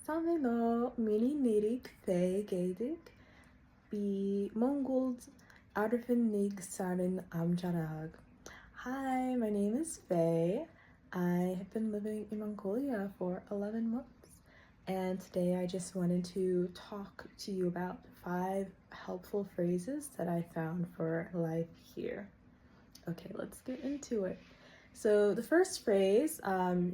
Same no Minii neriig Faye gedeg be Mongols Arvenig Sarin Amjarag. Hi, my name is Faye. I have been living in Mongolia for 11 months, and today I just wanted to talk to you about 5 helpful phrases that I found for life here. Okay, let's get into it. So the first phrase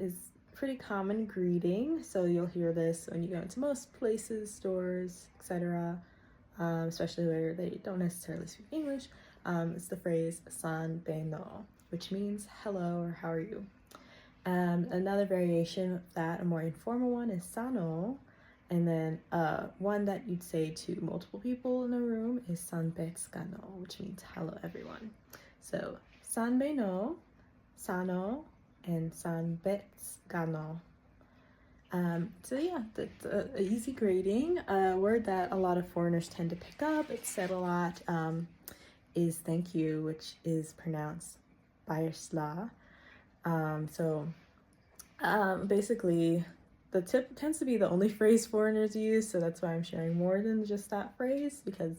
is pretty common greeting, so you'll hear this when you go into most places, stores, etc., especially where they don't necessarily speak English. It's the phrase san be no, which means hello or how are you. Another variation of that, a more informal one, is sano, and then one that you'd say to multiple people in a room is sanbetskano, which means hello everyone. So sanbe no, sano, and sanbetskano. So yeah, that's an easy greeting. A word that a lot of foreigners tend to pick up, it's said a lot, is thank you, which is pronounced bayersla. Basically, the tip tends to be the only phrase foreigners use, so that's why I'm sharing more than just that phrase, because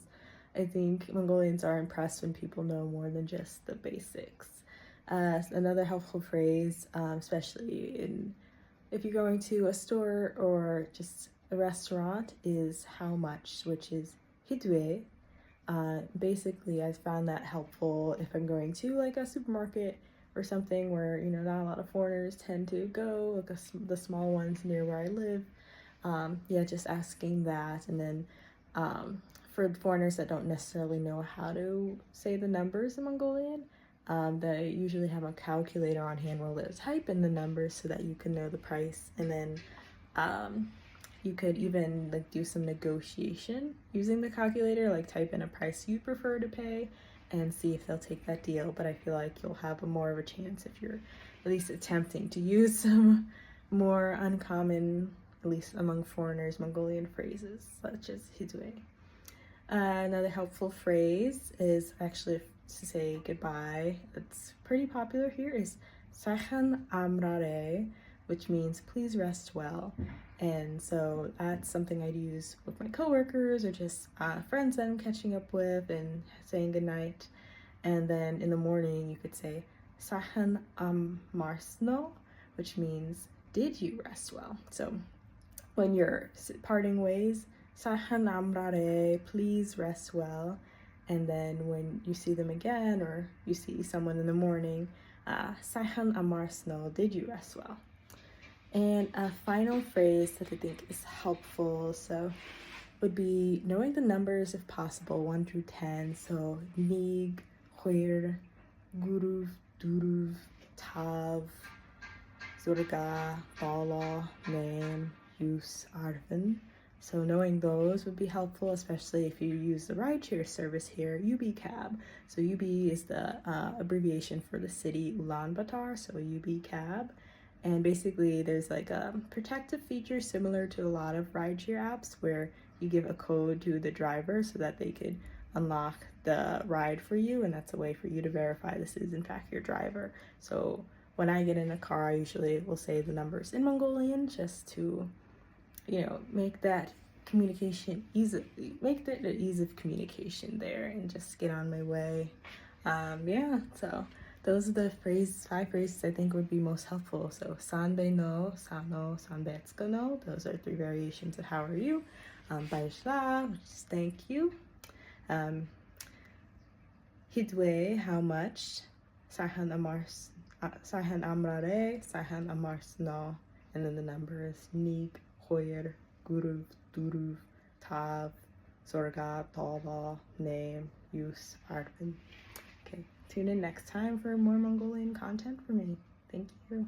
I think Mongolians are impressed when people know more than just the basics. Another helpful phrase, especially if you're going to a store or just a restaurant, is how much, which is hidwe. Basically, I found that helpful if I'm going to like a supermarket or something where, you know, not a lot of foreigners tend to go, like the small ones near where I live. Yeah, just asking that. And then for foreigners that don't necessarily know how to say the numbers in Mongolian, they usually have a calculator on hand where they'll type in the numbers so that you can know the price. And then you could even like do some negotiation using the calculator, like type in a price you prefer to pay and see if they'll take that deal. But I feel like you'll have more of a chance if you're at least attempting to use some more uncommon, at least among foreigners, Mongolian phrases such as hidwe. Another helpful phrase is actually to say goodbye. It's pretty popular here, is sachen amrare, which means please rest well. And so that's something I'd use with my coworkers or just friends that I'm catching up with and saying goodnight. And then in the morning you could say sachen marsno, which means did you rest well? So when you're parting ways, sachen amrare, please rest well. And then when you see them again or you see someone in the morning, sachen amarsno, did you rest well? And a final phrase that I think is helpful would be knowing the numbers if possible, 1 through 10. So neriig, hoir, guruv, duruv, tav, zurga, bala, name, use, arvin. So knowing those would be helpful, especially if you use the rideshare service here, UB Cab. So UB is the abbreviation for the city Ulaanbaatar, so UB Cab. And basically there's like a protective feature similar to a lot of rideshare apps where you give a code to the driver so that they could unlock the ride for you, and that's a way for you to verify this is in fact your driver. So when I get in a car, I usually will say the numbers in Mongolian just to, you know, make that communication easily, make the ease of communication there and just get on my way. Yeah, so those are the 5 phrases I think would be most helpful. So sanbe no, sano, sanbetska no, those are 3 variations of how are you. Baishla, which is thank you. Hidwe, how much. Sahan amrare, sahan amars no, and then the numbers neriig, hoir, guruv, duruv, tav, zorga, bala, name, use, arvin. Okay, tune in next time for more Mongolian content for me. Thank you.